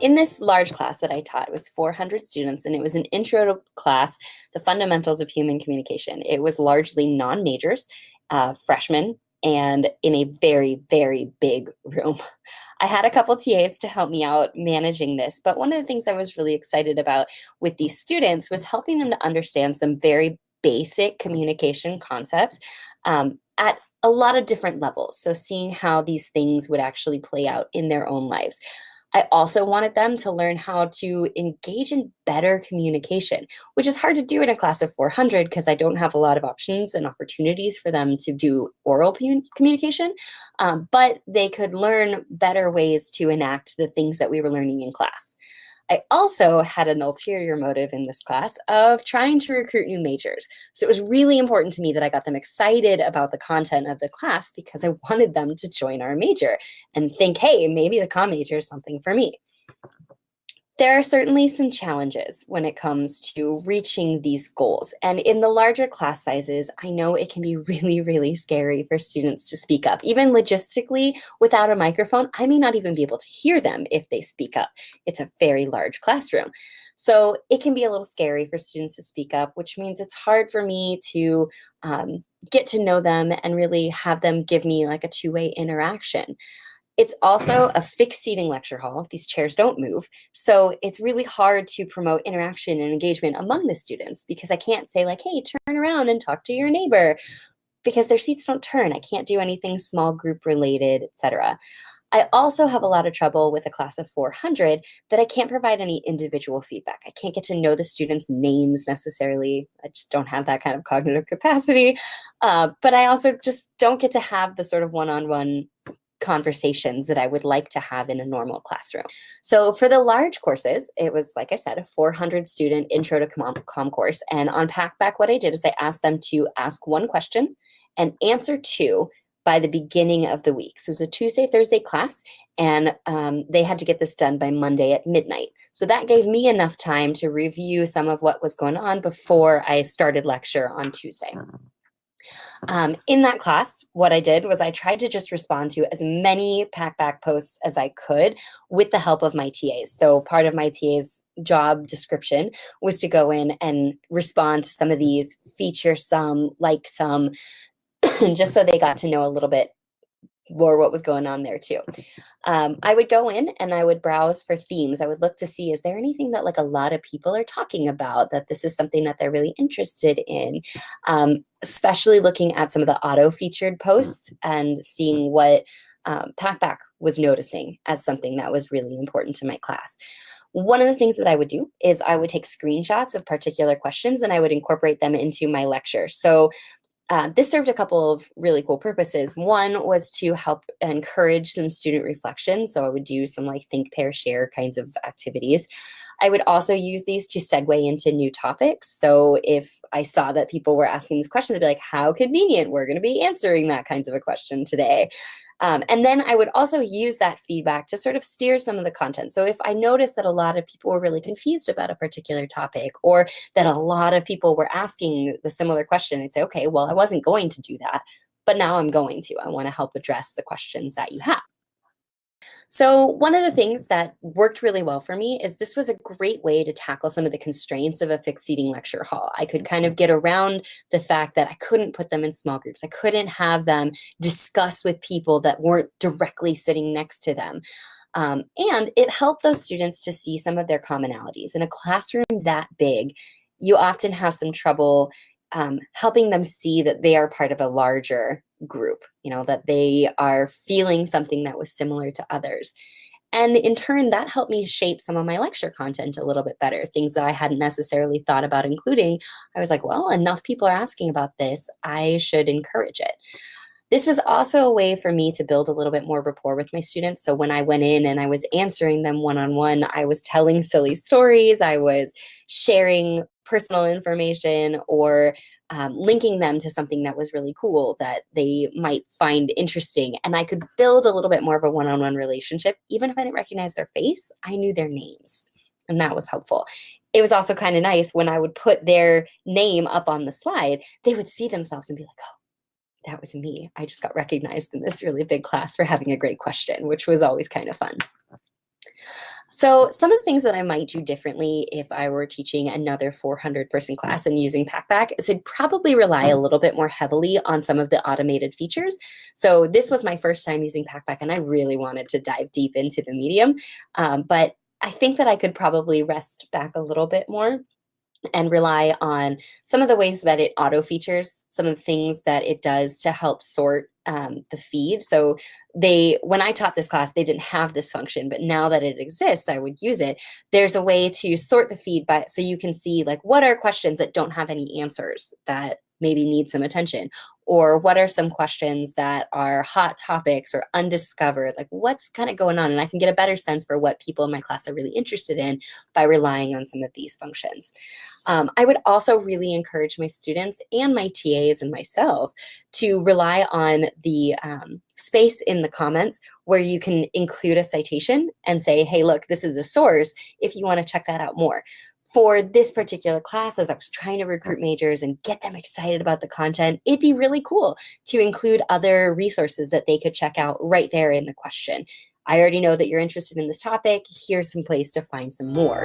In this large class that I taught, it was 400 students, and it was an intro to class, the fundamentals of human communication. It was largely non-majors, freshmen, and in a very, very big room. I had a couple TAs to help me out managing this, but one of the things I was really excited about with these students was helping them to understand some very basic communication concepts at a lot of different levels. So seeing how these things would actually play out in their own lives. I also wanted them to learn how to engage in better communication, which is hard to do in a class of 400 because I don't have a lot of options and opportunities for them to do oral communication, but they could learn better ways to enact the things that we were learning in class. I also had an ulterior motive in this class of trying to recruit new majors. So it was really important to me that I got them excited about the content of the class because I wanted them to join our major and think, hey, maybe the comm major is something for me. There are certainly some challenges when it comes to reaching these goals. And in the larger class sizes, I know it can be really, really scary for students to speak up. Even logistically, without a microphone, I may not even be able to hear them if they speak up. It's a very large classroom. So it can be a little scary for students to speak up, which means it's hard for me to get to know them and really have them give me like a two-way interaction. It's also a fixed seating lecture hall. These chairs don't move. So it's really hard to promote interaction and engagement among the students because I can't say like, hey, turn around and talk to your neighbor because their seats don't turn. I can't do anything small group related, etc. I also have a lot of trouble with a class of 400 that I can't provide any individual feedback. I can't get to know the students' names necessarily. I just don't have that kind of cognitive capacity. But I also just don't get to have the sort of one-on-one conversations that I would like to have in a normal classroom. So for the large courses, it was, like I said, a 400 student intro to comm course. And on Packback, what I did is I asked them to ask one question and answer two by the beginning of the week. So it was a Tuesday, Thursday class, and they had to get this done by Monday at midnight. So that gave me enough time to review some of what was going on before I started lecture on Tuesday. In that class, what I did was I tried to just respond to as many Packback posts as I could with the help of my TAs. So part of my TA's job description was to go in and respond to some of these, feature some, like some, just so they got to know a little bit more what was going on there too. I would go in and I would browse for themes. I would look to see, is there anything that like a lot of people are talking about, that this is something that they're really interested in? Especially looking at some of the auto-featured posts and seeing what Packback was noticing as something that was really important to my class. One of the things that I would do is I would take screenshots of particular questions and I would incorporate them into my lecture. So this served a couple of really cool purposes. One was to help encourage some student reflection. So I would do some like think, pair, share kinds of activities. I would also use these to segue into new topics. So if I saw that people were asking these questions, I'd be like, how convenient, we're going to be answering that kinds of a question today. And then I would also use that feedback to sort of steer some of the content. So if I noticed that a lot of people were really confused about a particular topic, or that a lot of people were asking the similar question, I'd say, okay, well, I wasn't going to do that, but now I'm going to. I want to help address the questions that you have. So one of the things that worked really well for me is this was a great way to tackle some of the constraints of a fixed seating lecture hall. I could kind of get around the fact that I couldn't put them in small groups. I couldn't have them discuss with people that weren't directly sitting next to them. And it helped those students to see some of their commonalities. In a classroom that big, you often have some trouble helping them see that they are part of a larger group, that they are feeling something that was similar to others. And in turn, that helped me shape some of my lecture content a little bit better, things that I hadn't necessarily thought about including. I was like, well, enough people are asking about this, I should encourage it. This was also a way for me to build a little bit more rapport with my students. So when I went in and I was answering them one-on-one, I was telling silly stories, I was sharing personal information, or linking them to something that was really cool that they might find interesting. And I could build a little bit more of a one-on-one relationship. Even if I didn't recognize their face, I knew their names. And that was helpful. It was also kind of nice when I would put their name up on the slide, they would see themselves and be like, oh, that was me. I just got recognized in this really big class for having a great question, which was always kind of fun. So some of the things that I might do differently if I were teaching another 400-person class and using Packback is I'd probably rely a little bit more heavily on some of the automated features. So this was my first time using Packback, and I really wanted to dive deep into the medium. But I think that I could probably rest back a little bit more and rely on some of the ways that it auto features, some of the things that it does to help sort the feed. So when I taught this class, they didn't have this function, but now that it exists, I would use it. There's a way to sort the feed so you can see like what are questions that don't have any answers that maybe need some attention, or what are some questions that are hot topics or undiscovered, like what's kind of going on. And I can get a better sense for what people in my class are really interested in by relying on some of these functions. I would also really encourage my students and my TAs and myself to rely on the space in the comments where you can include a citation and say, hey, look, this is a source if you want to check that out more. For this particular class, as I was trying to recruit majors and get them excited about the content, it'd be really cool to include other resources that they could check out right there in the question. I already know that you're interested in this topic. Here's some place to find some more.